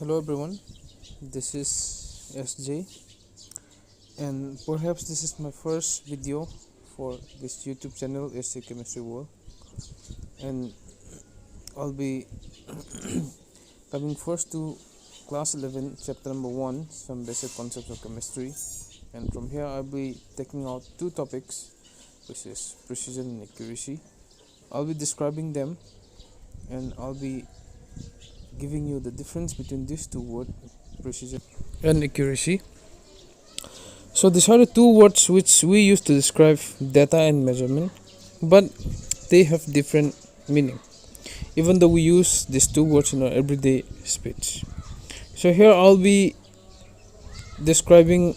Hello everyone, this is SJ, and perhaps this is my first video for this YouTube channel, SJ Chemistry World, and I'll be coming first to class 11 chapter number 1, some basic concepts of chemistry, and from here I'll be taking out two topics, which is precision and accuracy. I'll be describing them, and I'll be giving you the difference between these two words, precision and accuracy. So these are the two words which we use to describe data and measurement, but they have different meaning, even though we use these two words in our everyday speech. So here I'll be describing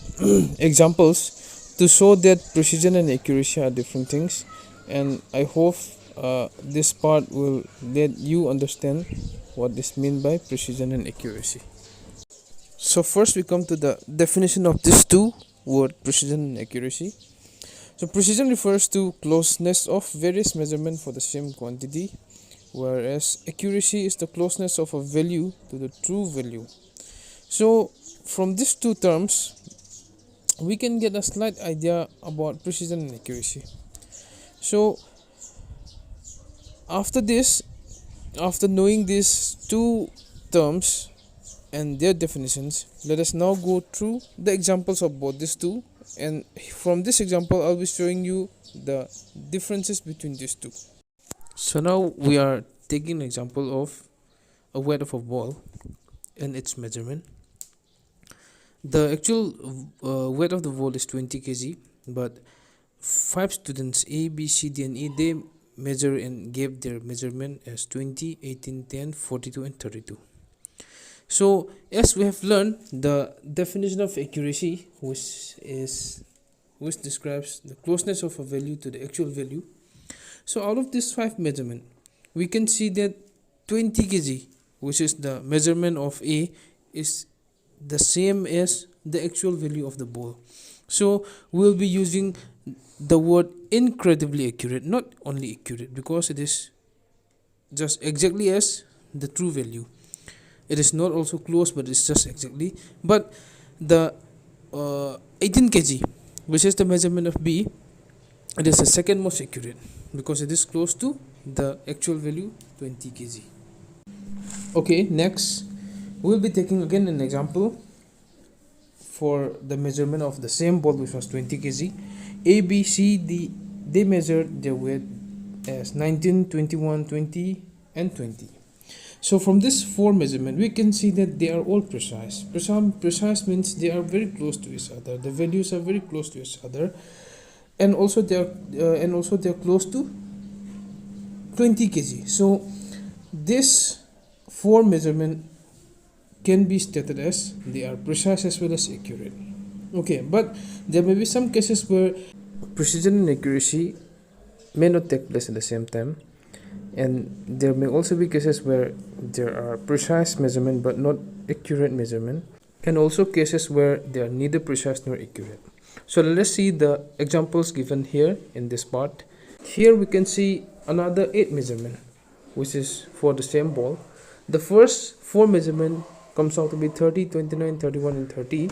examples to show that precision and accuracy are different things, and I hope this part will let you understand what is meant by precision and accuracy. So first we come to the definition of these two words, precision and accuracy. So precision refers to closeness of various measurements for the same quantity, whereas accuracy is the closeness of a value to the true value. So from these two terms we can get a slight idea about precision and accuracy. So after knowing these two terms and their definitions, let us now go through the examples of both these two, and from this example I'll be showing you the differences between these two. So now we are taking an example of a weight of a ball and its measurement. The actual weight of the ball is 20 kg, but 5 students A, B, C, D and E, they measure and gave their measurement as 20, 18, 10, 42 and 32. So as we have learned the definition of accuracy, which describes the closeness of a value to the actual value. So out of this 5 measurement, we can see that 20 kg, which is the measurement of A, is the same as the actual value of the ball. So we'll be using the word incredibly accurate, not only accurate, because it is just exactly as the true value. It is not also close, but it's just exactly. But the 18 kg, which is the measurement of B, it is the second most accurate because it is close to the actual value 20 kg. Okay, next we'll be taking again an example for the measurement of the same ball, which was 20 kg. A, B, C, D, they measured their weight as 19, 21, 20 and 20. So from this 4 measurement we can see that they are all precise. Precise means they are very close to each other. The values are very close to each other, and also they are close to 20 kg. So this 4 measurement can be stated as they are precise as well as accurate. Okay, but there may be some cases where precision and accuracy may not take place at the same time, and there may also be cases where there are precise measurement but not accurate measurement, and also cases where they are neither precise nor accurate. So let's see the examples given here in this part. Here we can see another 8 measurement, which is for the same ball. The first 4 measurement comes out to be 30, 29, 31 and 30,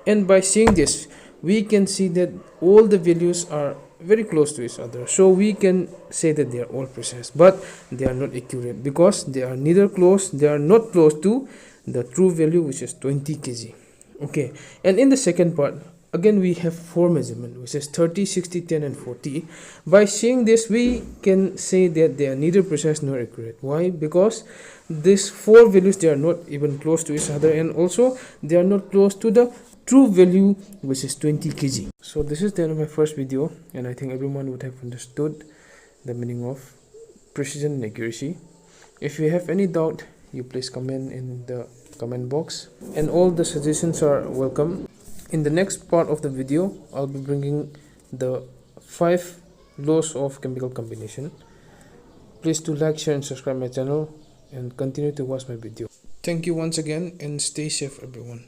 and by seeing this we can see that all the values are very close to each other. So we can say that they are all precise, but they are not accurate because they are neither close, they are not close to the true value, which is 20 kg. Okay, and in the second part again we have 4 measurement, which is 30, 60, 10 and 40. By seeing this we can say that they are neither precise nor accurate. Why? Because these 4 values, they are not even close to each other, and also they are not close to the true value, which is 20 kg. So this is the end of my first video, and I think everyone would have understood the meaning of precision and accuracy. If you have any doubt, you please comment in the comment box, and all the suggestions are welcome. In the next part of the video I'll be bringing the 5 laws of chemical combination. Please do like, share and subscribe my channel, and continue to watch my video. Thank you once again, and stay safe everyone.